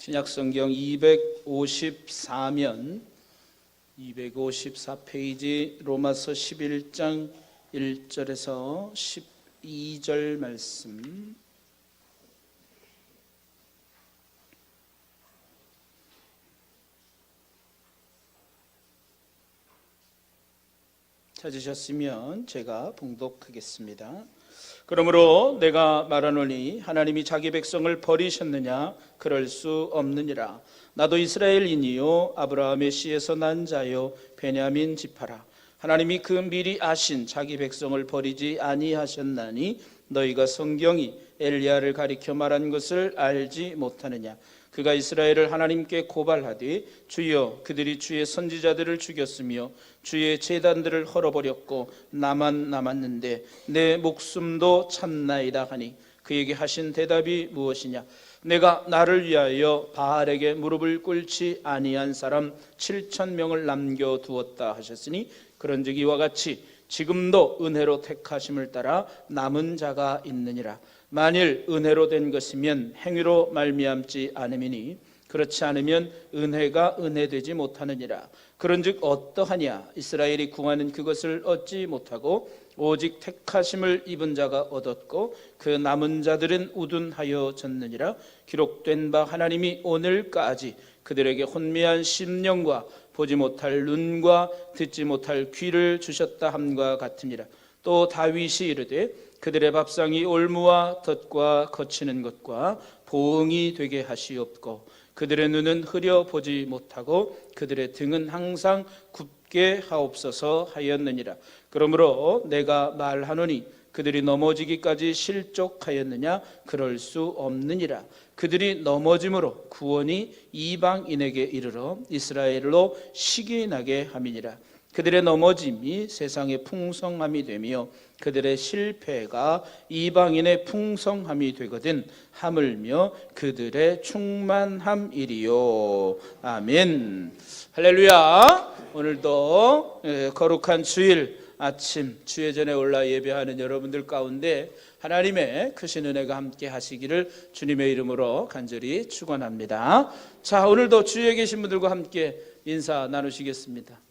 신약성경 254면 254페이지 로마서 11장 1절에서 12절 말씀 찾으셨으면 제가 봉독하겠습니다. 그러므로 내가 말하노니 하나님이 자기 백성을 버리셨느냐? 그럴 수 없느니라. 나도 이스라엘인이요 아브라함의 씨에서 난 자요 베냐민 지파라. 하나님이 그 미리 아신 자기 백성을 버리지 아니하셨나니 너희가 성경이 엘리야를 가리켜 말한 것을 알지 못하느냐? 그가 이스라엘을 하나님께 고발하되 주여 그들이 주의 선지자들을 죽였으며 주의 제단들을 헐어버렸고 나만 남았는데 내 목숨도 참나이다 하니 그에게 하신 대답이 무엇이냐? 내가 나를 위하여 바알에게 무릎을 꿇지 아니한 사람 7,000명을 남겨두었다 하셨으니 그런즉 이와 같이 지금도 은혜로 택하심을 따라 남은 자가 있느니라. 만일 은혜로 된 것이면 행위로 말미암지 않음이니 그렇지 않으면 은혜가 은혜되지 못하느니라. 그런즉 어떠하냐? 이스라엘이 구하는 그것을 얻지 못하고 오직 택하심을 입은 자가 얻었고 그 남은 자들은 우둔하여졌느니라. 기록된 바 하나님이 오늘까지 그들에게 혼미한 심령과 보지 못할 눈과 듣지 못할 귀를 주셨다 함과 같으니라. 또 다윗이 이르되 그들의 밥상이 올무와 덫과 거치는 것과 보응이 되게 하시옵고 그들의 눈은 흐려 보지 못하고 그들의 등은 항상 굽게 하옵소서 하였느니라. 그러므로 내가 말하노니 그들이 넘어지기까지 실족하였느냐? 그럴 수 없느니라. 그들이 넘어짐으로 구원이 이방인에게 이르러 이스라엘로 시기 나게 함이니라. 그들의 넘어짐이 세상의 풍성함이 되며 그들의 실패가 이방인의 풍성함이 되거든 하물며 그들의 충만함이리요. 아멘. 할렐루야. 오늘도 거룩한 주일 아침 주예전에 올라 예배하는 여러분들 가운데 하나님의 크신 은혜가 함께 하시기를 주님의 이름으로 간절히 축원합니다. 자, 오늘도 주위에 계신 분들과 함께 인사 나누시겠습니다.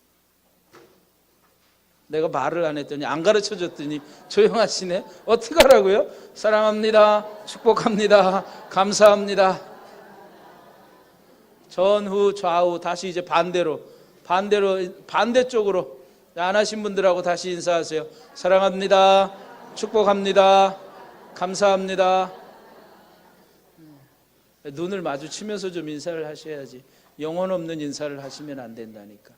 내가 말을 안 했더니 안 가르쳐 줬더니 조용하시네. 어떻게 하라고요? 사랑합니다. 축복합니다. 감사합니다. 전후 좌우 다시 이제 반대쪽으로 안 하신 분들하고 다시 인사하세요. 사랑합니다. 축복합니다. 감사합니다. 눈을 마주치면서 좀 인사를 하셔야지. 영혼 없는 인사를 하시면 안 된다니까.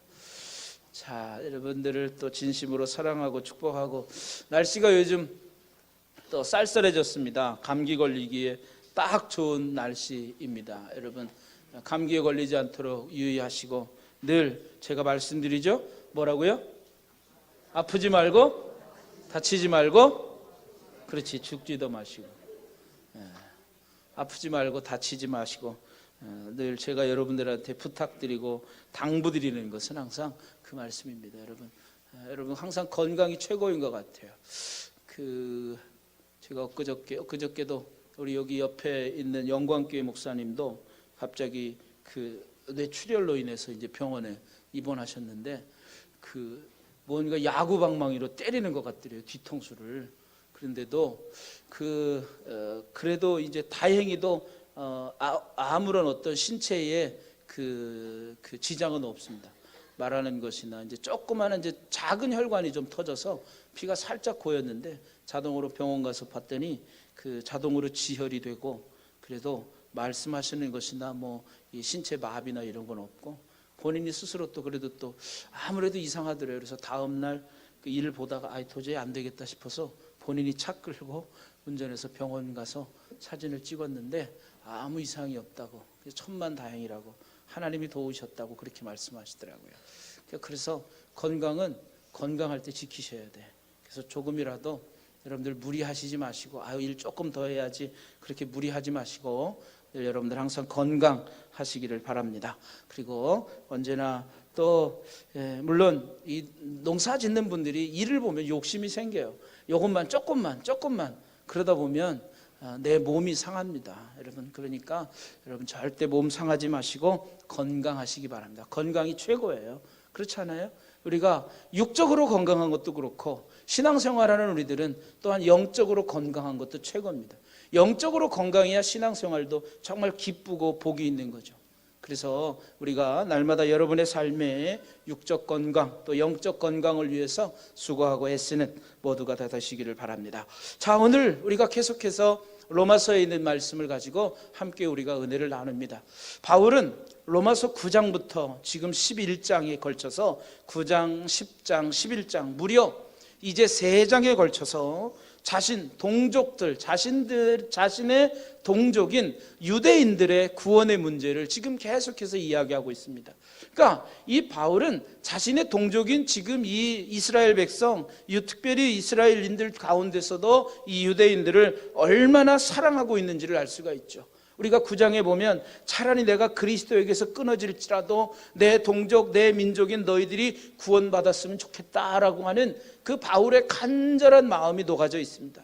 자, 여러분들을 또 진심으로 사랑하고 축복하고, 날씨가 요즘 또 쌀쌀해졌습니다. 감기 걸리기에 딱 좋은 날씨입니다. 여러분 감기에 걸리지 않도록 유의하시고, 늘 제가 말씀드리죠. 뭐라고요? 아프지 말고 다치지 말고, 그렇지, 죽지도 마시고, 아프지 말고 다치지 마시고, 늘 제가 여러분들한테 부탁드리고 당부드리는 것은 항상 그 말씀입니다. 여러분 항상 건강이 최고인 것 같아요. 제가 엊그저께도 우리 여기 옆에 있는 영광교회 목사님도 갑자기 뇌출혈로 인해서 이제 병원에 입원하셨는데 뭔가 야구방망이로 때리는 것 같더래요, 뒤통수를. 그런데도 그래도 이제 다행히도 아무런 어떤 신체에 지장은 없습니다. 말하는 것이나 이제 조그마한 이제 작은 혈관이 좀 터져서 피가 살짝 고였는데 자동으로 병원 가서 봤더니 자동으로 지혈이 되고, 그래도 말씀하시는 것이나 이 신체 마비나 이런 건 없고, 본인이 스스로 또 그래도 또 아무래도 이상하더래요. 그래서 다음 날 일을 보다가 도저히 안 되겠다 싶어서 본인이 차 끌고 운전해서 병원 가서 사진을 찍었는데 아무 이상이 없다고, 천만다행이라고, 하나님이 도우셨다고 그렇게 말씀하시더라고요. 그래서 건강은 건강할 때 지키셔야 돼. 그래서 조금이라도 여러분들 무리하시지 마시고, 일 조금 더 해야지, 그렇게 무리하지 마시고 여러분들 항상 건강하시기를 바랍니다. 그리고 언제나 또 물론 이 농사 짓는 분들이 일을 보면 욕심이 생겨요. 요것만 조금만 그러다 보면 내 몸이 상합니다. 여러분, 그러니까 여러분 절대 몸 상하지 마시고 건강하시기 바랍니다. 건강이 최고예요. 그렇지 않아요? 우리가 육적으로 건강한 것도 그렇고 신앙생활하는 우리들은 또한 영적으로 건강한 것도 최고입니다. 영적으로 건강해야 신앙생활도 정말 기쁘고 복이 있는 거죠. 그래서 우리가 날마다 여러분의 삶에 육적 건강 또 영적 건강을 위해서 수고하고 애쓰는 모두가 다 되시기를 바랍니다. 자, 오늘 우리가 계속해서 로마서에 있는 말씀을 가지고 함께 우리가 은혜를 나눕니다. 바울은 로마서 9장부터 지금 11장에 걸쳐서 9장, 10장, 11장 무려 이제 3장에 걸쳐서 자신의 동족인 유대인들의 구원의 문제를 지금 계속해서 이야기하고 있습니다. 그러니까 이 바울은 자신의 동족인 지금 이 이스라엘 백성, 특별히 이스라엘인들 가운데서도 이 유대인들을 얼마나 사랑하고 있는지를 알 수가 있죠. 우리가 9장에 보면 차라리 내가 그리스도에게서 끊어질지라도 내 동족, 내 민족인 너희들이 구원받았으면 좋겠다라고 하는 그 바울의 간절한 마음이 녹아져 있습니다.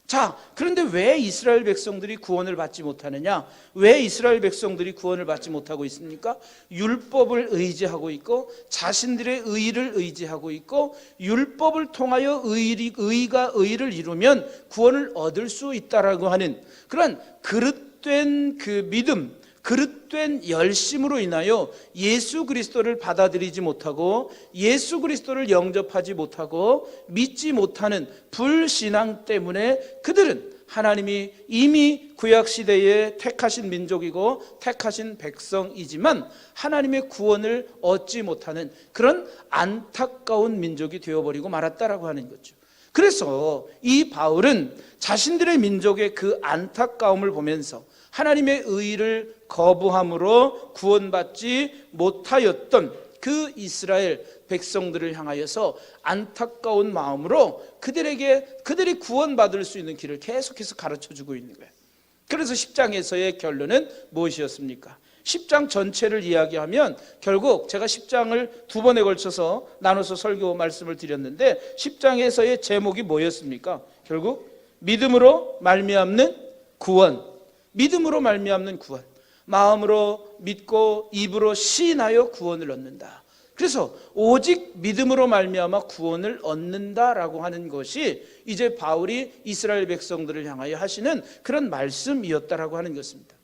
자, 그런데 왜 이스라엘 백성들이 구원을 받지 못하느냐? 왜 이스라엘 백성들이 구원을 받지 못하고 있습니까? 율법을 의지하고 있고 자신들의 의를 의지하고 있고 율법을 통하여 의가 의를 이루면 구원을 얻을 수 있다라고 하는 그런 그릇된 그 믿음, 그릇된 열심으로 인하여 예수 그리스도를 받아들이지 못하고 예수 그리스도를 영접하지 못하고 믿지 못하는 불신앙 때문에 그들은 하나님이 이미 구약시대에 택하신 민족이고 택하신 백성이지만 하나님의 구원을 얻지 못하는 그런 안타까운 민족이 되어버리고 말았다라고 하는 거죠. 그래서 이 바울은 자신들의 민족의 그 안타까움을 보면서 하나님의 의를 거부함으로 구원받지 못하였던 그 이스라엘 백성들을 향하여서 안타까운 마음으로 그들이 구원받을 수 있는 길을 계속해서 가르쳐주고 있는 거예요. 그래서 10장에서의 결론은 무엇이었습니까? 10장 전체를 이야기하면 결국 제가 10장을 2번에 걸쳐서 나눠서 설교 말씀을 드렸는데 10장에서의 제목이 뭐였습니까? 결국 믿음으로 말미암는 구원, 믿음으로 말미암는 구원, 마음으로 믿고 입으로 시인하여 구원을 얻는다. 그래서 오직 믿음으로 말미암아 구원을 얻는다라고 하는 것이 이제 바울이 이스라엘 백성들을 향하여 하시는 그런 말씀이었다라고 하는 것입니다.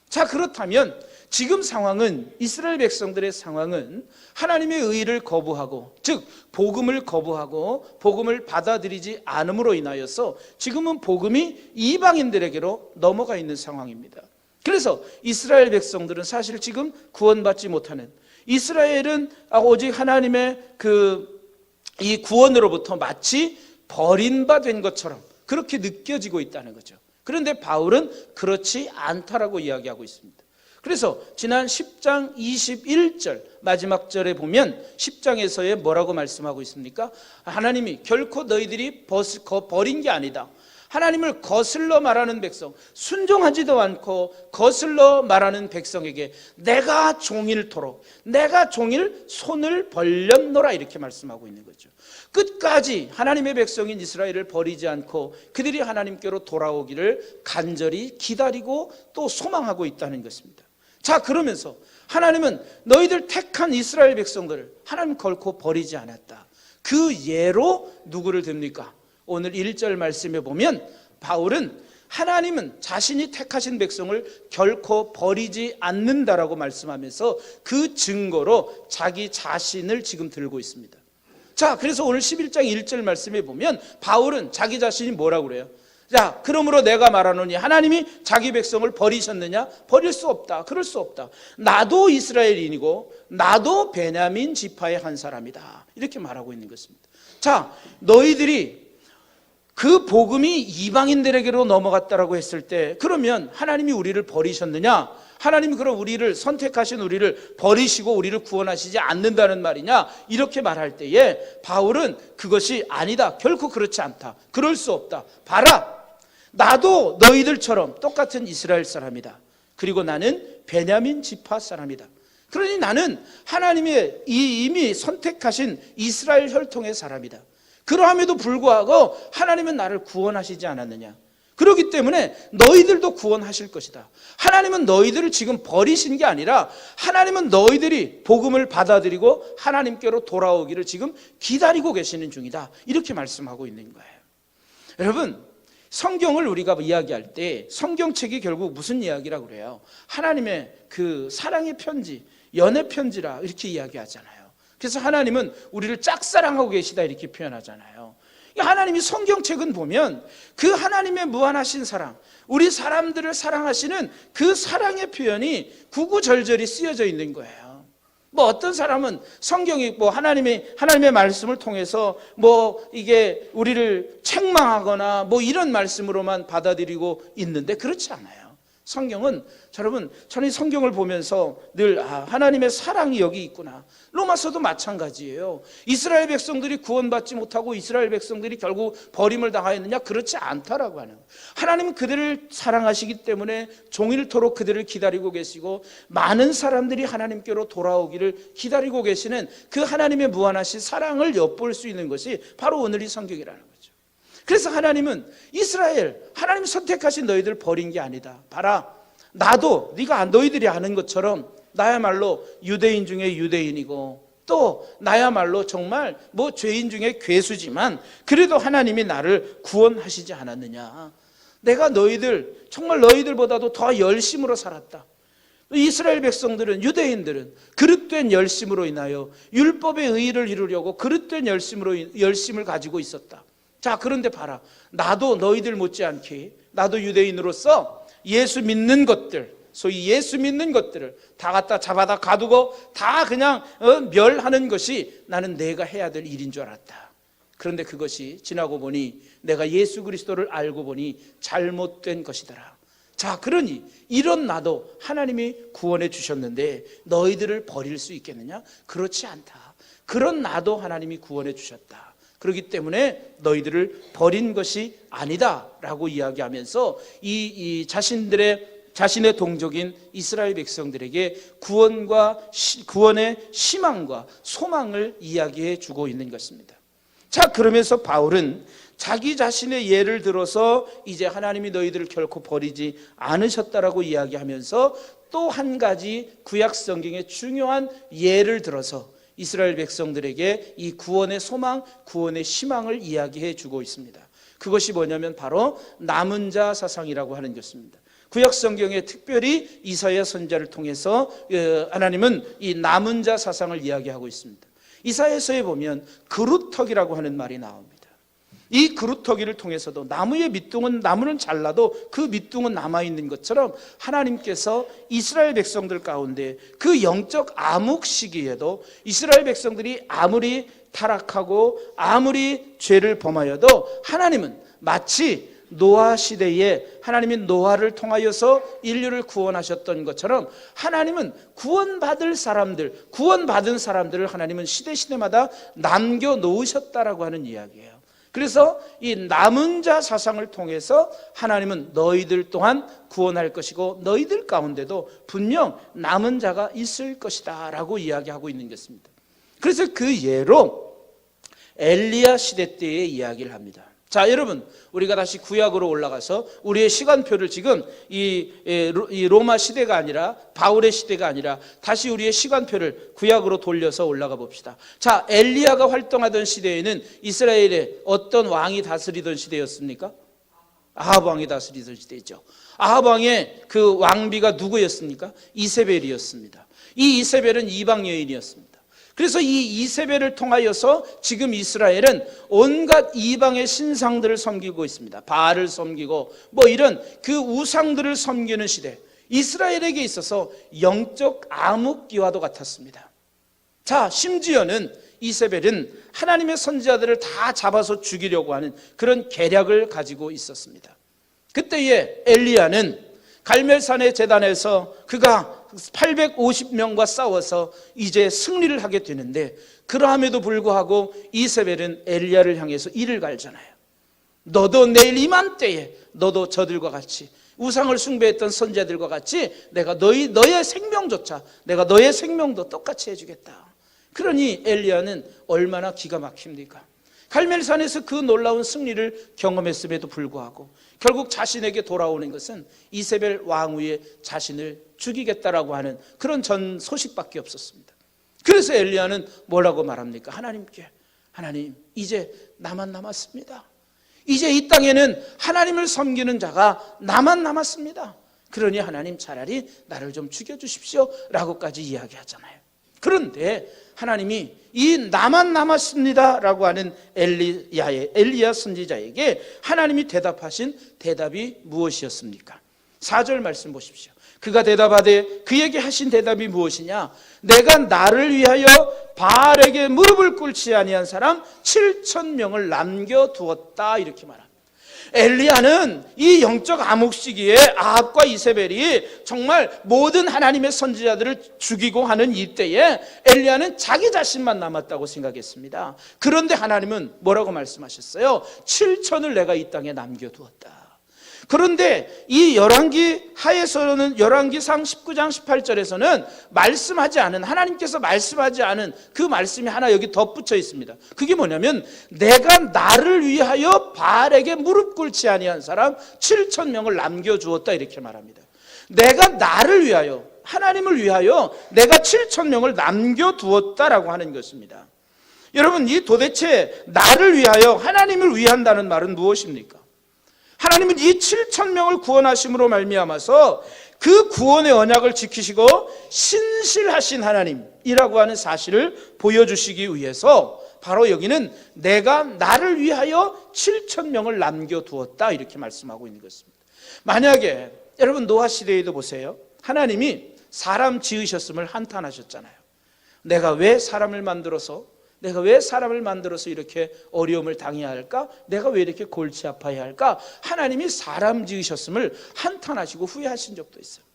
자, 그렇다면 지금 상황은 이스라엘 백성들의 상황은 하나님의 의를 거부하고 즉 복음을 거부하고 복음을 받아들이지 않음으로 인하여서 지금은 복음이 이방인들에게로 넘어가 있는 상황입니다. 그래서 이스라엘 백성들은 사실 지금 구원받지 못하는, 이스라엘은 오직 하나님의 이 구원으로부터 마치 버림받은 것처럼 그렇게 느껴지고 있다는 거죠. 그런데 바울은 그렇지 않다라고 이야기하고 있습니다. 그래서 지난 10장 21절 마지막 절에 보면 10장에서의 뭐라고 말씀하고 있습니까? 하나님이 결코 너희들이 버린 게 아니다. 하나님을 거슬러 말하는 백성, 순종하지도 않고 거슬러 말하는 백성에게 내가 종일 손을 벌렸노라 이렇게 말씀하고 있는 거죠. 끝까지 하나님의 백성인 이스라엘을 버리지 않고 그들이 하나님께로 돌아오기를 간절히 기다리고 또 소망하고 있다는 것입니다. 자, 그러면서 하나님은 너희들 택한 이스라엘 백성들을 하나님 결코 버리지 않았다. 그 예로 누구를 듭니까? 오늘 1절 말씀에 보면 바울은 하나님은 자신이 택하신 백성을 결코 버리지 않는다라고 말씀하면서 그 증거로 자기 자신을 지금 들고 있습니다. 자, 그래서 오늘 11장 1절 말씀에 보면 바울은 자기 자신이 뭐라고 그래요? 자, 그러므로 내가 말하노니 하나님이 자기 백성을 버리셨느냐? 버릴 수 없다. 그럴 수 없다. 나도 이스라엘인이고 나도 베냐민 지파의 한 사람이다. 이렇게 말하고 있는 것입니다. 자, 너희들이 그 복음이 이방인들에게로 넘어갔다라고 했을 때 그러면 하나님이 우리를 버리셨느냐? 하나님이 그럼 우리를 선택하신 우리를 버리시고 우리를 구원하시지 않는다는 말이냐? 이렇게 말할 때에 바울은 그것이 아니다. 결코 그렇지 않다. 그럴 수 없다. 봐라. 나도 너희들처럼 똑같은 이스라엘 사람이다. 그리고 나는 베냐민 지파 사람이다. 그러니 나는 하나님이 이미 선택하신 이스라엘 혈통의 사람이다. 그러함에도 불구하고 하나님은 나를 구원하시지 않았느냐? 그렇기 때문에 너희들도 구원하실 것이다. 하나님은 너희들을 지금 버리신 게 아니라 하나님은 너희들이 복음을 받아들이고 하나님께로 돌아오기를 지금 기다리고 계시는 중이다. 이렇게 말씀하고 있는 거예요. 여러분, 성경을 우리가 이야기할 때 성경책이 결국 무슨 이야기라고 그래요? 하나님의 그 사랑의 편지, 연애 편지라 이렇게 이야기하잖아요. 그래서 하나님은 우리를 짝사랑하고 계시다 이렇게 표현하잖아요. 하나님이 성경책은 보면 그 하나님의 무한하신 사랑, 우리 사람들을 사랑하시는 그 사랑의 표현이 구구절절히 쓰여져 있는 거예요. 뭐 어떤 사람은 성경이 뭐 하나님의 말씀을 통해서 뭐 이게 우리를 책망하거나 뭐 이런 말씀으로만 받아들이고 있는데 그렇지 않아요. 성경은 여러분, 저는 성경을 보면서 늘 하나님의 사랑이 여기 있구나. 로마서도 마찬가지예요. 이스라엘 백성들이 구원받지 못하고 이스라엘 백성들이 결국 버림을 당하였느냐? 그렇지 않다라고 하는. 하나님은 그들을 사랑하시기 때문에 종일토록 그들을 기다리고 계시고 많은 사람들이 하나님께로 돌아오기를 기다리고 계시는 그 하나님의 무한하신 사랑을 엿볼 수 있는 것이 바로 오늘 이 성경이라는 거죠. 그래서 하나님은 하나님 선택하신 너희들 버린 게 아니다. 봐라, 나도 너희들이 아는 것처럼 나야말로 유대인 중에 유대인이고 또 나야말로 정말 뭐 죄인 중에 괴수지만 그래도 하나님이 나를 구원하시지 않았느냐. 내가 정말 너희들보다도 더 열심으로 살았다. 이스라엘 백성들은, 유대인들은 그릇된 열심으로 인하여 율법의 의의를 이루려고 그릇된 열심을 가지고 있었다. 자, 그런데 봐라, 나도 너희들 못지않게 나도 유대인으로서 예수 믿는 것들, 소위 예수 믿는 것들을 다 갖다 잡아다 가두고 다 그냥 멸하는 것이 나는 내가 해야 될 일인 줄 알았다. 그런데 그것이 지나고 보니 내가 예수 그리스도를 알고 보니 잘못된 것이더라. 자, 그러니 이런 나도 하나님이 구원해 주셨는데 너희들을 버릴 수 있겠느냐? 그렇지 않다. 그런 나도 하나님이 구원해 주셨다. 그렇기 때문에 너희들을 버린 것이 아니다라고 이야기하면서 이 자신의 동족인 이스라엘 백성들에게 구원의 희망과 소망을 이야기해 주고 있는 것입니다. 자, 그러면서 바울은 자기 자신의 예를 들어서 이제 하나님이 너희들을 결코 버리지 않으셨다라고 이야기하면서 또 한 가지 구약 성경의 중요한 예를 들어서 이스라엘 백성들에게 이 구원의 소망, 구원의 희망을 이야기해 주고 있습니다. 그것이 뭐냐면 바로 남은 자 사상이라고 하는 것입니다. 구약 성경에 특별히 이사야 선지자를 통해서 하나님은 이 남은 자 사상을 이야기하고 있습니다. 이사야서에 보면 그루터기라고 하는 말이 나옵니다. 이 그루터기를 통해서도 나무는 잘라도 그 밑둥은 남아있는 것처럼 하나님께서 이스라엘 백성들 가운데 그 영적 암흑 시기에도 이스라엘 백성들이 아무리 타락하고 아무리 죄를 범하여도 하나님은 마치 노아 시대에 하나님이 노아를 통하여서 인류를 구원하셨던 것처럼 하나님은 구원받은 사람들을 하나님은 시대마다 남겨놓으셨다라고 하는 이야기예요. 그래서 이 남은 자 사상을 통해서 하나님은 너희들 또한 구원할 것이고 너희들 가운데도 분명 남은 자가 있을 것이다 라고 이야기하고 있는 것입니다. 그래서 그 예로 엘리야 시대 때의 이야기를 합니다. 자, 여러분, 우리가 다시 구약으로 올라가서 우리의 시간표를 지금 이 로마 시대가 아니라 바울의 시대가 아니라 다시 우리의 시간표를 구약으로 돌려서 올라가 봅시다. 자, 엘리야가 활동하던 시대에는 이스라엘의 어떤 왕이 다스리던 시대였습니까? 아합 왕이 다스리던 시대죠. 아합 왕의 그 왕비가 누구였습니까? 이세벨이었습니다. 이 이세벨은 이방 여인이었습니다. 그래서 이 이세벨을 통하여서 지금 이스라엘은 온갖 이방의 신상들을 섬기고 있습니다. 바알을 섬기고 뭐 이런 그 우상들을 섬기는 시대, 이스라엘에게 있어서 영적 암흑기와도 같았습니다. 자, 심지어는 이세벨은 하나님의 선지자들을 다 잡아서 죽이려고 하는 그런 계략을 가지고 있었습니다. 그때에 엘리야는 갈멜산의 제단에서 그가 850명과 싸워서 이제 승리를 하게 되는데, 그러함에도 불구하고 이세벨은 엘리야를 향해서 이를 갈잖아요. 너도 내일 이맘때에 너도 저들과 같이 우상을 숭배했던 선지자들과 같이 내가 너의 생명조차 내가 너의 생명도 똑같이 해주겠다. 그러니 엘리야는 얼마나 기가 막힙니까? 갈멜산에서 그 놀라운 승리를 경험했음에도 불구하고 결국 자신에게 돌아오는 것은 이세벨 왕후의 자신을 죽이겠다라고 하는 그런 전 소식밖에 없었습니다. 그래서 엘리야는 뭐라고 말합니까? 하나님께, 하나님, 이제 나만 남았습니다. 이제 이 땅에는 하나님을 섬기는 자가 나만 남았습니다. 그러니 하나님 차라리 나를 좀 죽여주십시오 라고까지 이야기하잖아요. 그런데 하나님이 이 나만 남았습니다 라고 하는 엘리야 선지자에게 하나님이 대답하신 대답이 무엇이었습니까? 4절 말씀 보십시오. 그가 대답하되, 그에게 하신 대답이 무엇이냐? 내가 나를 위하여 바알에게 무릎을 꿇지 아니한 사람 7,000명을 남겨두었다, 이렇게 말합니다. 엘리야는 이 영적 암흑 시기에 아합과 이세벨이 정말 모든 하나님의 선지자들을 죽이고 하는 이때에 엘리야는 자기 자신만 남았다고 생각했습니다. 그런데 하나님은 뭐라고 말씀하셨어요? 7천을 내가 이 땅에 남겨두었다. 그런데 이 열왕기 하에서는, 열왕기상 19장 18절에서는 말씀하지 않은, 하나님께서 말씀하지 않은 그 말씀이 하나 여기 덧붙여 있습니다. 그게 뭐냐면, 내가 나를 위하여 바알에게 무릎 꿇지 아니한 사람 7,000명을 남겨주었다, 이렇게 말합니다. 내가 나를 위하여, 하나님을 위하여 내가 7,000명을 남겨두었다라고 하는 것입니다. 여러분, 이 도대체 나를 위하여, 하나님을 위한다는 말은 무엇입니까? 하나님은 이 7,000명을 구원하심으로 말미암아서 그 구원의 언약을 지키시고 신실하신 하나님이라고 하는 사실을 보여주시기 위해서 바로 여기는 내가 나를 위하여 7,000명을 남겨두었다, 이렇게 말씀하고 있는 것입니다. 만약에 여러분 노아 시대에도 보세요. 하나님이 사람 지으셨음을 한탄하셨잖아요. 내가 왜 사람을 만들어서 이렇게 어려움을 당해야 할까? 내가 왜 이렇게 골치 아파야 할까? 하나님이 사람 지으셨음을 한탄하시고 후회하신 적도 있어요.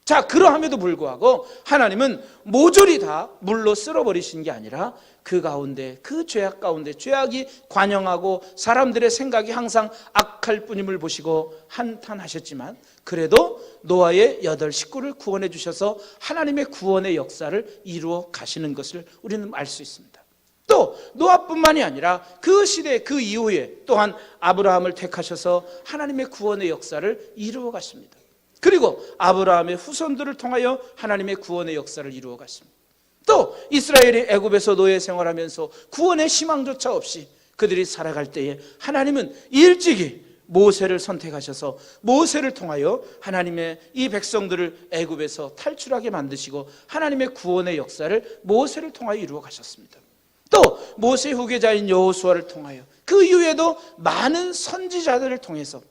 자, 그러함에도 불구하고 하나님은 모조리 다 물로 쓸어버리신 게 아니라 그 가운데, 그 죄악 가운데 죄악이 관영하고 사람들의 생각이 항상 악할 뿐임을 보시고 한탄하셨지만 그래도 노아의 8 식구를 구원해 주셔서 하나님의 구원의 역사를 이루어 가시는 것을 우리는 알 수 있습니다. 또 노아뿐만이 아니라 그 시대 그 이후에 또한 아브라함을 택하셔서 하나님의 구원의 역사를 이루어 가십니다. 그리고 아브라함의 후손들을 통하여 하나님의 구원의 역사를 이루어 갔습니다. 또 이스라엘이 애굽에서 노예 생활하면서 구원의 희망조차 없이 그들이 살아갈 때에 하나님은 일찍이 모세를 선택하셔서 모세를 통하여 하나님의 이 백성들을 애굽에서 탈출하게 만드시고 하나님의 구원의 역사를 모세를 통하여 이루어 가셨습니다. 또 모세 후계자인 여호수아를 통하여 그 이후에도 많은 선지자들을 통해서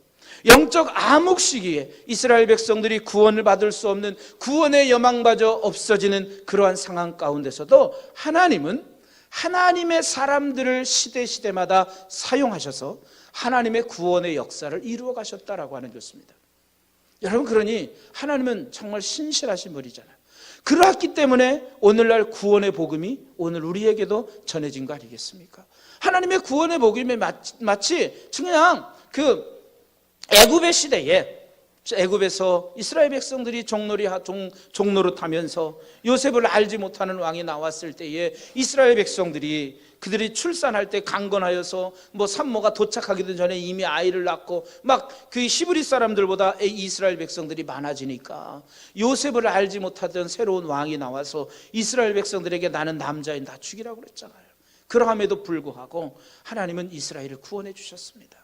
영적 암흑 시기에 이스라엘 백성들이 구원을 받을 수 없는 구원의 여망마저 없어지는 그러한 상황 가운데서도 하나님은 하나님의 사람들을 시대마다 사용하셔서 하나님의 구원의 역사를 이루어 가셨다라고 하는 것입니다. 여러분, 그러니 하나님은 정말 신실하신 분이잖아요. 그렇기 때문에 오늘날 구원의 복음이 오늘 우리에게도 전해진 거 아니겠습니까? 하나님의 구원의 복음이 마치 그냥 그 애굽의 시대에 애굽에서 이스라엘 백성들이 종로를 타면서 요셉을 알지 못하는 왕이 나왔을 때에 이스라엘 백성들이 그들이 출산할 때 강건하여서 산모가 도착하기도 전에 이미 아이를 낳고 막 그 히브리 사람들보다 이스라엘 백성들이 많아지니까 요셉을 알지 못하던 새로운 왕이 나와서 이스라엘 백성들에게 나는 남자인 다 죽이라고 그랬잖아요. 그러함에도 불구하고 하나님은 이스라엘을 구원해 주셨습니다.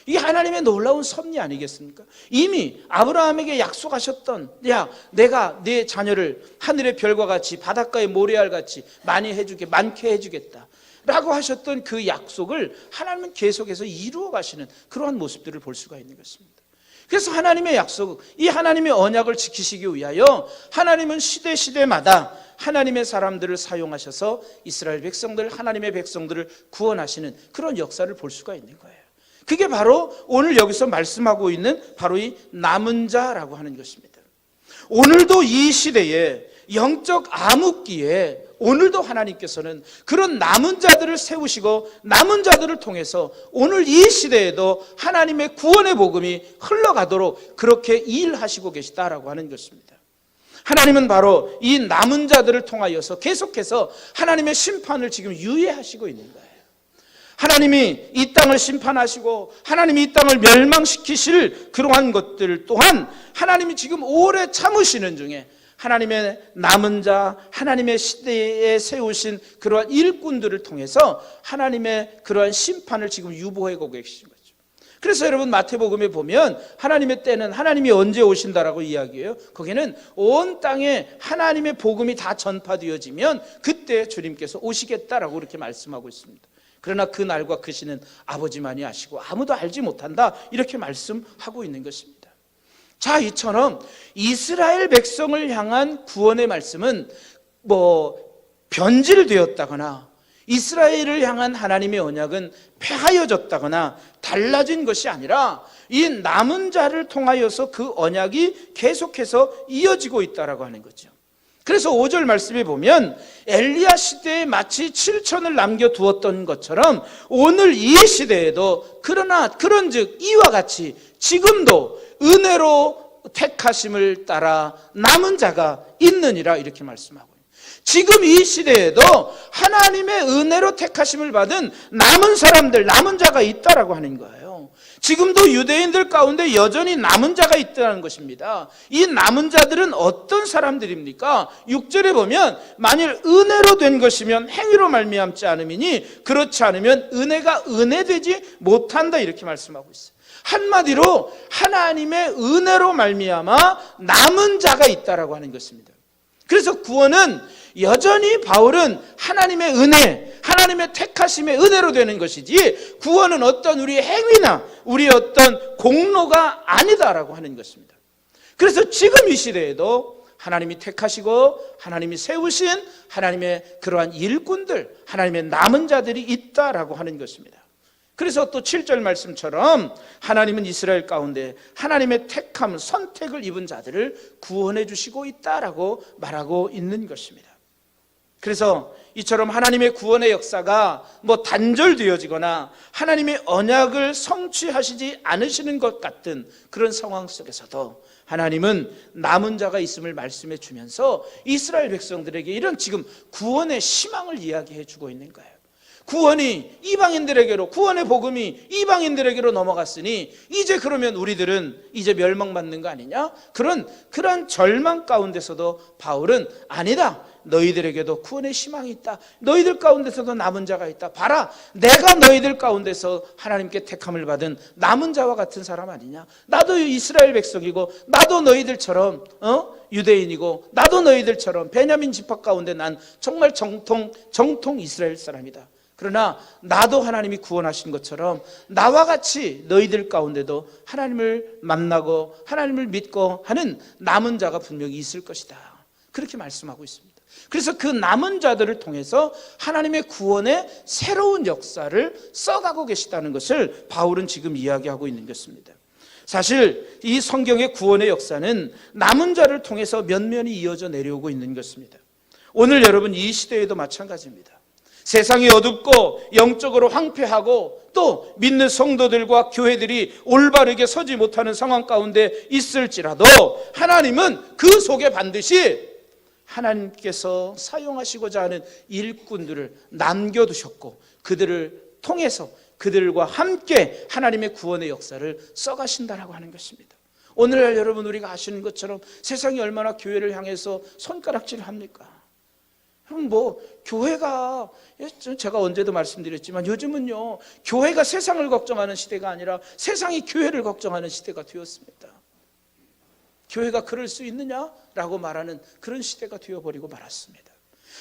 이게 하나님의 놀라운 섭리 아니겠습니까? 이미 아브라함에게 약속하셨던, 야, 내가 네 자녀를 하늘의 별과 같이 바닷가의 모래알 같이 많게 해주겠다 라고 하셨던 그 약속을 하나님은 계속해서 이루어 가시는 그러한 모습들을 볼 수가 있는 것입니다. 그래서 하나님의 약속, 이 하나님의 언약을 지키시기 위하여 하나님은 시대마다 하나님의 사람들을 사용하셔서 이스라엘 백성들, 하나님의 백성들을 구원하시는 그런 역사를 볼 수가 있는 거예요. 그게 바로 오늘 여기서 말씀하고 있는 바로 이 남은 자라고 하는 것입니다. 오늘도 이 시대에 영적 암흑기에 오늘도 하나님께서는 그런 남은 자들을 세우시고 남은 자들을 통해서 오늘 이 시대에도 하나님의 구원의 복음이 흘러가도록 그렇게 일하시고 계시다라고 하는 것입니다. 하나님은 바로 이 남은 자들을 통하여서 계속해서 하나님의 심판을 지금 유예하시고 있는 거예요. 하나님이 이 땅을 심판하시고 하나님이 이 땅을 멸망시키실 그러한 것들 또한 하나님이 지금 오래 참으시는 중에 하나님의 남은 자, 하나님의 시대에 세우신 그러한 일꾼들을 통해서 하나님의 그러한 심판을 지금 유보하고 계신 거죠. 그래서 여러분 마태복음에 보면 하나님의 때는 하나님이 언제 오신다라고 이야기해요. 거기는 온 땅에 하나님의 복음이 다 전파되어지면 그때 주님께서 오시겠다라고 그렇게 말씀하고 있습니다. 그러나 그 날과 그 시는 아버지만이 아시고 아무도 알지 못한다, 이렇게 말씀하고 있는 것입니다. 자, 이처럼 이스라엘 백성을 향한 구원의 말씀은 변질되었다거나 이스라엘을 향한 하나님의 언약은 폐하여졌다거나 달라진 것이 아니라 이 남은 자를 통하여서 그 언약이 계속해서 이어지고 있다라고 하는 거죠. 그래서 5절 말씀에 보면 엘리야 시대에 마치 7천을 남겨두었던 것처럼 오늘 이 시대에도 그런즉 이와 같이 지금도 은혜로 택하심을 따라 남은 자가 있느니라, 이렇게 말씀하고 있습니다. 지금 이 시대에도 하나님의 은혜로 택하심을 받은 남은 사람들, 남은 자가 있다라고 하는 거예요. 지금도 유대인들 가운데 여전히 남은 자가 있다는 것입니다. 이 남은 자들은 어떤 사람들입니까? 6절에 보면 만일 은혜로 된 것이면 행위로 말미암지 않음이니 그렇지 않으면 은혜가 은혜되지 못한다, 이렇게 말씀하고 있어요. 한마디로 하나님의 은혜로 말미암아 남은 자가 있다라고 하는 것입니다. 그래서 구원은 여전히 바울은 하나님의 은혜, 하나님의 택하심의 은혜로 되는 것이지 구원은 어떤 우리의 행위나 우리의 어떤 공로가 아니다라고 하는 것입니다. 그래서 지금 이 시대에도 하나님이 택하시고 하나님이 세우신 하나님의 그러한 일꾼들, 하나님의 남은 자들이 있다라고 하는 것입니다. 그래서 또 7절 말씀처럼 하나님은 이스라엘 가운데 하나님의 택함, 선택을 입은 자들을 구원해 주시고 있다라고 말하고 있는 것입니다. 그래서 이처럼 하나님의 구원의 역사가 단절되어지거나 하나님의 언약을 성취하시지 않으시는 것 같은 그런 상황 속에서도 하나님은 남은 자가 있음을 말씀해 주면서 이스라엘 백성들에게 이런 지금 구원의 희망을 이야기해 주고 있는 거예요. 구원이 이방인들에게로, 구원의 복음이 이방인들에게로 넘어갔으니 이제 그러면 우리들은 이제 멸망받는 거 아니냐? 그런 절망 가운데서도 바울은 아니다, 너희들에게도 구원의 희망이 있다, 너희들 가운데서도 남은 자가 있다, 봐라, 내가 너희들 가운데서 하나님께 택함을 받은 남은 자와 같은 사람 아니냐? 나도 이스라엘 백성이고 나도 너희들처럼 유대인이고 나도 너희들처럼 베냐민 지파 가운데 난 정말 정통 이스라엘 사람이다. 그러나 나도 하나님이 구원하신 것처럼 나와 같이 너희들 가운데도 하나님을 만나고 하나님을 믿고 하는 남은 자가 분명히 있을 것이다, 그렇게 말씀하고 있습니다. 그래서 그 남은 자들을 통해서 하나님의 구원의 새로운 역사를 써가고 계시다는 것을 바울은 지금 이야기하고 있는 것입니다. 사실 이 성경의 구원의 역사는 남은 자를 통해서 면면이 이어져 내려오고 있는 것입니다. 오늘 여러분 이 시대에도 마찬가지입니다. 세상이 어둡고 영적으로 황폐하고 또 믿는 성도들과 교회들이 올바르게 서지 못하는 상황 가운데 있을지라도 하나님은 그 속에 반드시 하나님께서 사용하시고자 하는 일꾼들을 남겨두셨고 그들을 통해서 그들과 함께 하나님의 구원의 역사를 써가신다라고 하는 것입니다. 오늘날 여러분 우리가 아시는 것처럼 세상이 얼마나 교회를 향해서 손가락질을 합니까? 그럼 교회가, 제가 언제도 말씀드렸지만 요즘은요 교회가 세상을 걱정하는 시대가 아니라 세상이 교회를 걱정하는 시대가 되었습니다. 교회가 그럴 수 있느냐라고 말하는 그런 시대가 되어버리고 말았습니다.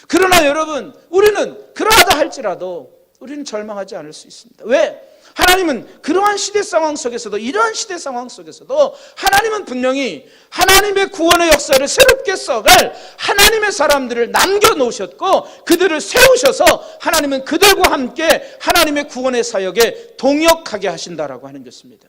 그러나 여러분 우리는 그러하다 할지라도 우리는 절망하지 않을 수 있습니다. 왜? 하나님은 그러한 시대 상황 속에서도, 이러한 시대 상황 속에서도 하나님은 분명히 하나님의 구원의 역사를 새롭게 써갈 하나님의 사람들을 남겨놓으셨고 그들을 세우셔서 하나님은 그들과 함께 하나님의 구원의 사역에 동역하게 하신다라고 하는 것입니다.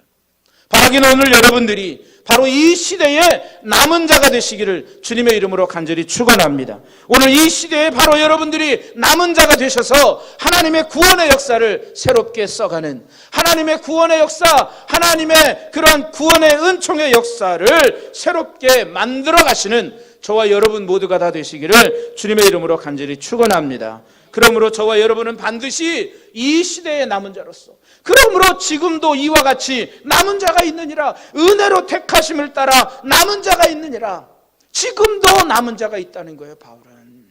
바라기는 오늘 여러분들이 바로 이 시대에 남은 자가 되시기를 주님의 이름으로 간절히 축원합니다. 오늘 이 시대에 바로 여러분들이 남은 자가 되셔서 하나님의 구원의 역사를 새롭게 써가는, 하나님의 구원의 역사, 하나님의 그러한 구원의 은총의 역사를 새롭게 만들어 가시는 저와 여러분 모두가 다 되시기를 주님의 이름으로 간절히 축원합니다. 그러므로 저와 여러분은 반드시 이 시대의 남은 자로서, 그러므로 지금도 이와 같이 남은 자가 있느니라, 은혜로 택하심을 따라 남은 자가 있느니라, 지금도 남은 자가 있다는 거예요. 바울은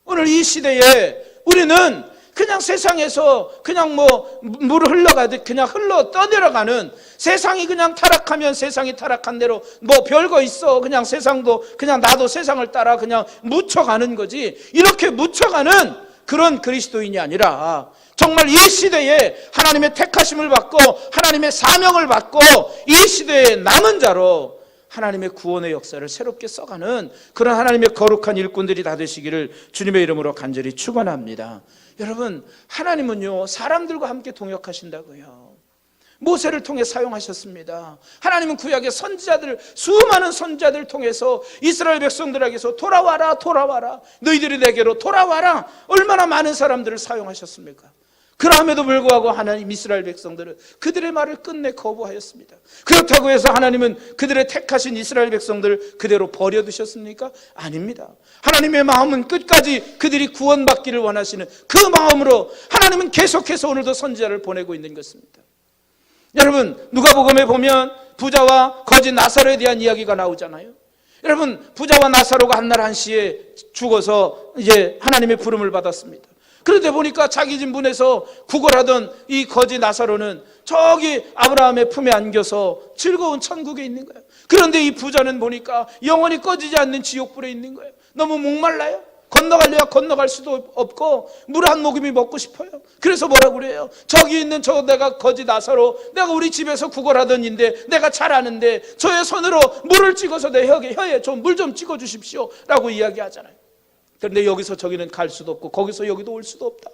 오늘 이 시대에 우리는 그냥 세상에서 그냥 물 흘러가듯 그냥 흘러 떠내려가는, 세상이 그냥 타락하면 세상이 타락한 대로 별거 있어, 그냥 세상도 그냥 나도 세상을 따라 그냥 묻혀가는 거지, 이렇게 묻혀가는 그런 그리스도인이 아니라 정말 이 시대에 하나님의 택하심을 받고 하나님의 사명을 받고 이 시대의 남은 자로 하나님의 구원의 역사를 새롭게 써가는 그런 하나님의 거룩한 일꾼들이 다 되시기를 주님의 이름으로 간절히 축원합니다. 여러분, 하나님은요 사람들과 함께 동역하신다고요. 모세를 통해 사용하셨습니다. 하나님은 구약의 선지자들, 수많은 선지자들을 통해서 이스라엘 백성들에게서 돌아와라 돌아와라, 너희들이 내게로 돌아와라, 얼마나 많은 사람들을 사용하셨습니까? 그럼에도 불구하고 하나님 이스라엘 백성들은 그들의 말을 끝내 거부하였습니다. 그렇다고 해서 하나님은 그들의 택하신 이스라엘 백성들을 그대로 버려두셨습니까? 아닙니다. 하나님의 마음은 끝까지 그들이 구원받기를 원하시는 그 마음으로 하나님은 계속해서 오늘도 선지자를 보내고 있는 것입니다. 여러분, 누가복음에 보면 부자와 거지 나사로에 대한 이야기가 나오잖아요. 여러분, 부자와 나사로가 한날 한시에 죽어서 이제 하나님의 부름을 받았습니다. 그런데 보니까 자기 집 문에서 구걸하던 이 거지 나사로는 저기 아브라함의 품에 안겨서 즐거운 천국에 있는 거예요. 그런데 이 부자는 보니까 영원히 꺼지지 않는 지옥불에 있는 거예요. 너무 목말라요. 건너가려야 건너갈 수도 없고 물 한 모금이 먹고 싶어요. 그래서 뭐라고 그래요? 저기 있는 저 내가 거지 나사로, 내가 우리 집에서 구걸하던 인데 내가 잘 아는데 저의 손으로 물을 찍어서 내 혀에 좀 물 좀 찍어 주십시오 라고 이야기하잖아요. 그런데 여기서 저기는 갈 수도 없고 거기서 여기도 올 수도 없다.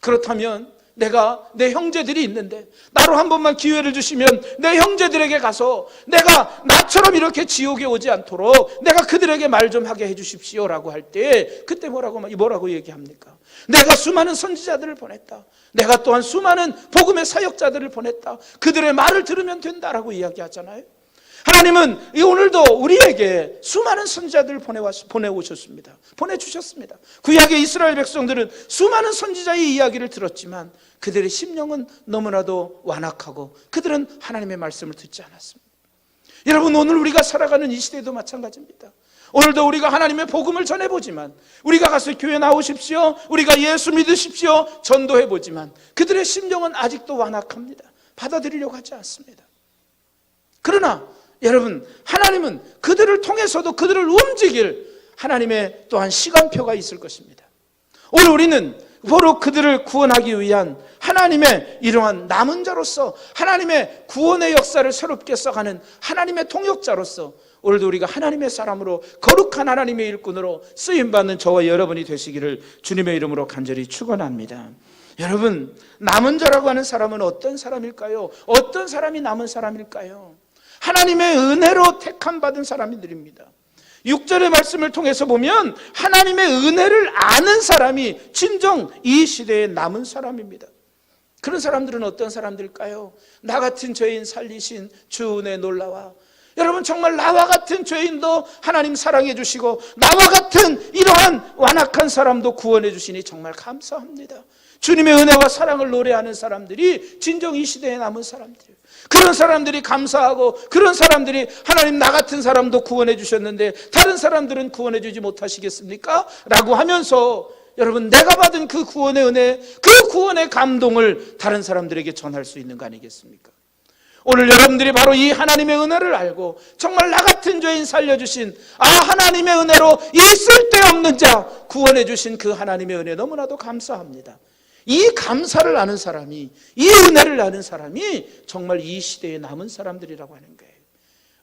그렇다면 내가 내 형제들이 있는데 나로 한 번만 기회를 주시면 내 형제들에게 가서 내가 나처럼 이렇게 지옥에 오지 않도록 내가 그들에게 말 좀 하게 해주십시오 라고 할 때 그때 뭐라고 얘기합니까? 내가 수많은 선지자들을 보냈다. 내가 또한 수많은 복음의 사역자들을 보냈다. 그들의 말을 들으면 된다라고 이야기하잖아요. 하나님은 오늘도 우리에게 수많은 선지자들을 보내오셨습니다. 보내주셨습니다. 구약의 이스라엘 백성들은 수많은 선지자의 이야기를 들었지만 그들의 심령은 너무나도 완악하고 그들은 하나님의 말씀을 듣지 않았습니다. 여러분, 오늘 우리가 살아가는 이 시대도 마찬가지입니다. 오늘도 우리가 하나님의 복음을 전해보지만, 우리가 가서 교회 나오십시오, 우리가 예수 믿으십시오 전도해보지만 그들의 심령은 아직도 완악합니다. 받아들이려고 하지 않습니다. 그러나 여러분, 하나님은 그들을 통해서도 그들을 움직일 하나님의 또한 시간표가 있을 것입니다. 오늘 우리는 바로 그들을 구원하기 위한 하나님의 이러한 남은 자로서 하나님의 구원의 역사를 새롭게 써가는 하나님의 통역자로서 오늘도 우리가 하나님의 사람으로 거룩한 하나님의 일꾼으로 쓰임받는 저와 여러분이 되시기를 주님의 이름으로 간절히 축원합니다. 여러분, 남은 자라고 하는 사람은 어떤 사람일까요? 어떤 사람이 남은 사람일까요? 하나님의 은혜로 택함 받은 사람들입니다. 6절의 말씀을 통해서 보면 하나님의 은혜를 아는 사람이 진정 이 시대에 남은 사람입니다. 그런 사람들은 어떤 사람들일까요? 나 같은 죄인 살리신 주 은혜 놀라와. 여러분, 정말 나와 같은 죄인도 하나님 사랑해 주시고 나와 같은 이러한 완악한 사람도 구원해 주시니 정말 감사합니다. 주님의 은혜와 사랑을 노래하는 사람들이 진정 이 시대에 남은 사람들이에요. 그런 사람들이 감사하고 그런 사람들이 하나님 나 같은 사람도 구원해 주셨는데 다른 사람들은 구원해 주지 못하시겠습니까? 라고 하면서 여러분, 내가 받은 그 구원의 은혜, 그 구원의 감동을 다른 사람들에게 전할 수 있는 거 아니겠습니까? 오늘 여러분들이 바로 이 하나님의 은혜를 알고 정말 나 같은 죄인 살려주신 하나님의 은혜로 이 쓸데없는 자 구원해 주신 그 하나님의 은혜 너무나도 감사합니다. 이 감사를 아는 사람이, 이 은혜를 아는 사람이 정말 이 시대에 남은 사람들이라고 하는 거예요.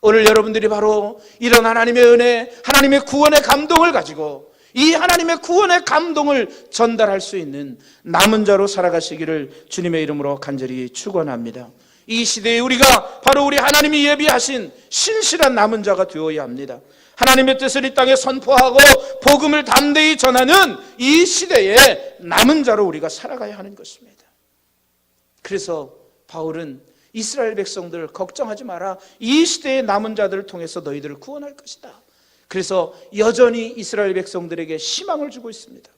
오늘 여러분들이 바로 이런 하나님의 은혜, 하나님의 구원의 감동을 가지고 이 하나님의 구원의 감동을 전달할 수 있는 남은 자로 살아가시기를 주님의 이름으로 간절히 축원합니다. 이 시대에 우리가 바로 우리 하나님이 예비하신 신실한 남은 자가 되어야 합니다. 하나님의 뜻을 이 땅에 선포하고 복음을 담대히 전하는 이 시대에 남은 자로 우리가 살아가야 하는 것입니다. 그래서 바울은 이스라엘 백성들 걱정하지 마라. 이 시대의 남은 자들을 통해서 너희들을 구원할 것이다. 그래서 여전히 이스라엘 백성들에게 희망을 주고 있습니다.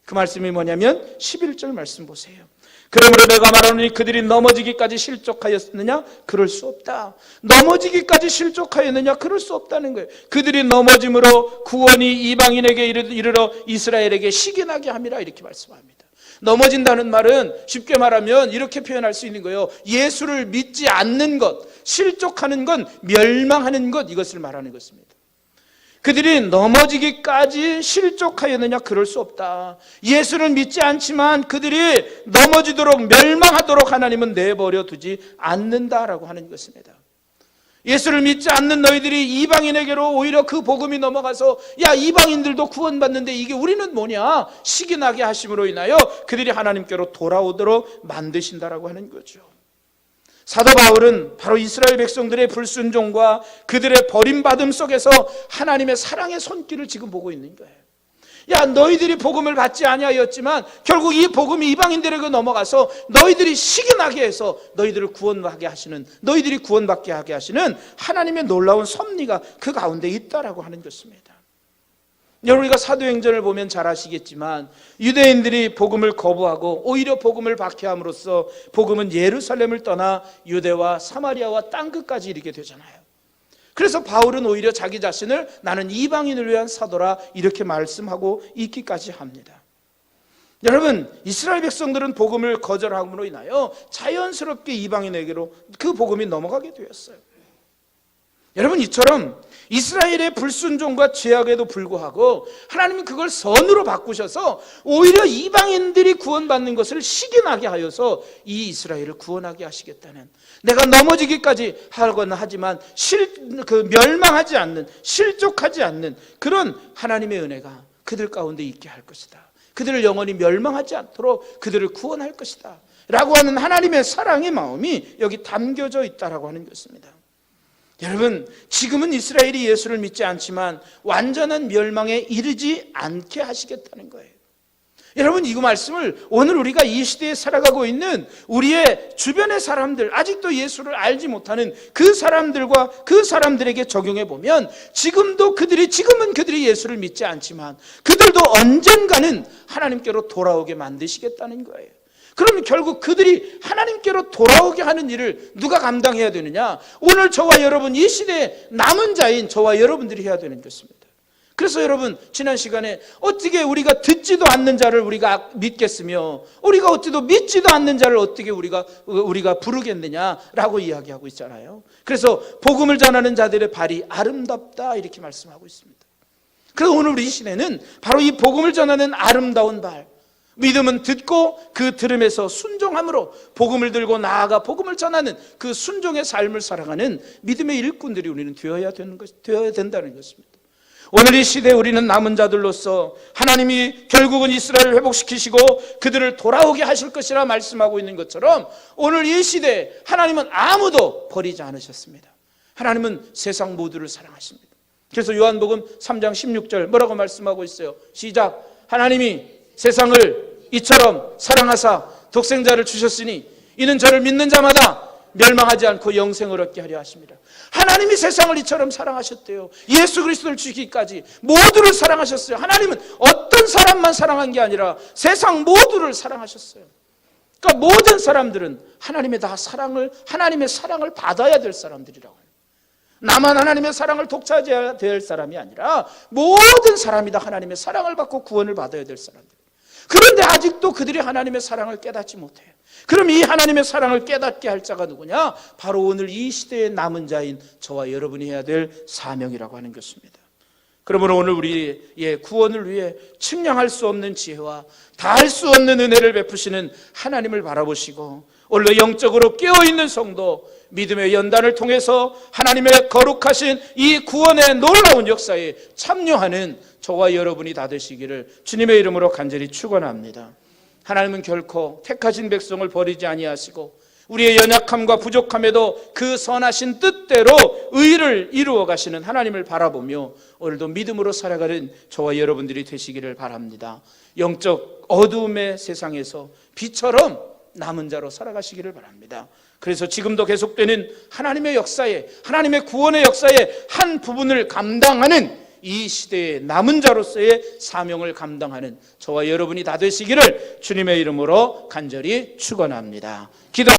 그 말씀이 뭐냐면 11절 말씀 보세요. 그러므로 내가 말하노니 그들이 넘어지기까지 실족하였느냐? 그럴 수 없다. 넘어지기까지 실족하였느냐? 그럴 수 없다는 거예요. 그들이 넘어짐으로 구원이 이방인에게 이르러 이스라엘에게 시기나게 함이라 이렇게 말씀합니다. 넘어진다는 말은 쉽게 말하면 이렇게 표현할 수 있는 거예요. 예수를 믿지 않는 것, 실족하는 건 멸망하는 것, 이것을 말하는 것입니다. 그들이 넘어지기까지 실족하였느냐? 그럴 수 없다. 예수를 믿지 않지만 그들이 넘어지도록 멸망하도록 하나님은 내버려 두지 않는다라고 하는 것입니다. 예수를 믿지 않는 너희들이 이방인에게로 오히려 그 복음이 넘어가서 야, 이방인들도 구원받는데 이게 우리는 뭐냐? 시기나게 하심으로 인하여 그들이 하나님께로 돌아오도록 만드신다라고 하는 거죠. 사도 바울은 바로 이스라엘 백성들의 불순종과 그들의 버림받음 속에서 하나님의 사랑의 손길을 지금 보고 있는 거예요. 야, 너희들이 복음을 받지 아니하였지만 결국 이 복음이 이방인들에게 넘어가서 너희들이 시기나게 해서 너희들을 구원하게 하시는, 너희들이 구원받게 하게 하시는 하나님의 놀라운 섭리가 그 가운데 있다라고 하는 것입니다. 여러분, 우리가 사도행전을 보면 잘 아시겠지만 유대인들이 복음을 거부하고 오히려 복음을 박해함으로써 복음은 예루살렘을 떠나 유대와 사마리아와 땅끝까지 이르게 되잖아요. 그래서 바울은 오히려 자기 자신을 나는 이방인을 위한 사도라 이렇게 말씀하고 있기까지 합니다. 여러분, 이스라엘 백성들은 복음을 거절함으로 인하여 자연스럽게 이방인에게로 그 복음이 넘어가게 되었어요. 여러분, 이처럼 이스라엘의 불순종과 죄악에도 불구하고 하나님은 그걸 선으로 바꾸셔서 오히려 이방인들이 구원받는 것을 시기나게 하여서 이 이스라엘을 구원하게 하시겠다는, 내가 넘어지기까지 하거나 하지만 멸망하지 않는, 실족하지 않는 그런 하나님의 은혜가 그들 가운데 있게 할 것이다. 그들을 영원히 멸망하지 않도록 그들을 구원할 것이다 라고 하는 하나님의 사랑의 마음이 여기 담겨져 있다라고 하는 것입니다. 여러분, 지금은 이스라엘이 예수를 믿지 않지만 완전한 멸망에 이르지 않게 하시겠다는 거예요. 여러분, 이 말씀을 오늘 우리가 이 시대에 살아가고 있는 우리의 주변의 사람들, 아직도 예수를 알지 못하는 그 사람들과 그 사람들에게 적용해 보면 지금은 그들이 예수를 믿지 않지만 그들도 언젠가는 하나님께로 돌아오게 만드시겠다는 거예요. 그러면 결국 그들이 하나님께로 돌아오게 하는 일을 누가 감당해야 되느냐? 오늘 저와 여러분, 이 시대에 남은 자인 저와 여러분들이 해야 되는 것입니다. 그래서 여러분, 지난 시간에 어떻게 우리가 듣지도 않는 자를 우리가 믿겠으며 우리가 어찌도 믿지도 않는 자를 어떻게 우리가 부르겠느냐라고 이야기하고 있잖아요. 그래서 복음을 전하는 자들의 발이 아름답다 이렇게 말씀하고 있습니다. 그래서 오늘 이 시대는 바로 이 복음을 전하는 아름다운 발, 믿음은 듣고 그 들음에서 순종함으로 복음을 들고 나아가 복음을 전하는 그 순종의 삶을 살아가는 믿음의 일꾼들이 우리는 되어야 된다는 것입니다. 오늘 이 시대에 우리는 남은 자들로서 하나님이 결국은 이스라엘을 회복시키시고 그들을 돌아오게 하실 것이라 말씀하고 있는 것처럼 오늘 이 시대에 하나님은 아무도 버리지 않으셨습니다. 하나님은 세상 모두를 사랑하십니다. 그래서 요한복음 3장 16절 뭐라고 말씀하고 있어요? 시작. 하나님이 세상을 이처럼 사랑하사 독생자를 주셨으니 이는 저를 믿는 자마다 멸망하지 않고 영생을 얻게 하려 하십니다. 하나님이 세상을 이처럼 사랑하셨대요. 예수 그리스도를 주기까지 모두를 사랑하셨어요. 하나님은 어떤 사람만 사랑한 게 아니라 세상 모두를 사랑하셨어요. 그러니까 모든 사람들은 하나님의 사랑을 받아야 될 사람들이라고 해요. 나만 하나님의 사랑을 독차지해야 될 사람이 아니라 모든 사람이 다 하나님의 사랑을 받고 구원을 받아야 될 사람들. 그런데 아직도 그들이 하나님의 사랑을 깨닫지 못해요. 그럼 이 하나님의 사랑을 깨닫게 할 자가 누구냐? 바로 오늘 이 시대의 남은 자인 저와 여러분이 해야 될 사명이라고 하는 것입니다. 그러므로 오늘 우리의 구원을 위해 측량할 수 없는 지혜와 다할 수 없는 은혜를 베푸시는 하나님을 바라보시고 오늘 영적으로 깨어있는 성도, 믿음의 연단을 통해서 하나님의 거룩하신 이 구원의 놀라운 역사에 참여하는 저와 여러분이 다 되시기를 주님의 이름으로 간절히 축원합니다. 하나님은 결코 택하신 백성을 버리지 아니하시고 우리의 연약함과 부족함에도 그 선하신 뜻대로 의를 이루어 가시는 하나님을 바라보며 오늘도 믿음으로 살아가는 저와 여러분들이 되시기를 바랍니다. 영적 어두움의 세상에서 빛처럼 남은 자로 살아가시기를 바랍니다. 그래서 지금도 계속되는 하나님의 역사에, 하나님의 구원의 역사의 한 부분을 감당하는 이 시대의 남은 자로서의 사명을 감당하는 저와 여러분이 다 되시기를 주님의 이름으로 간절히 축원합니다. 기도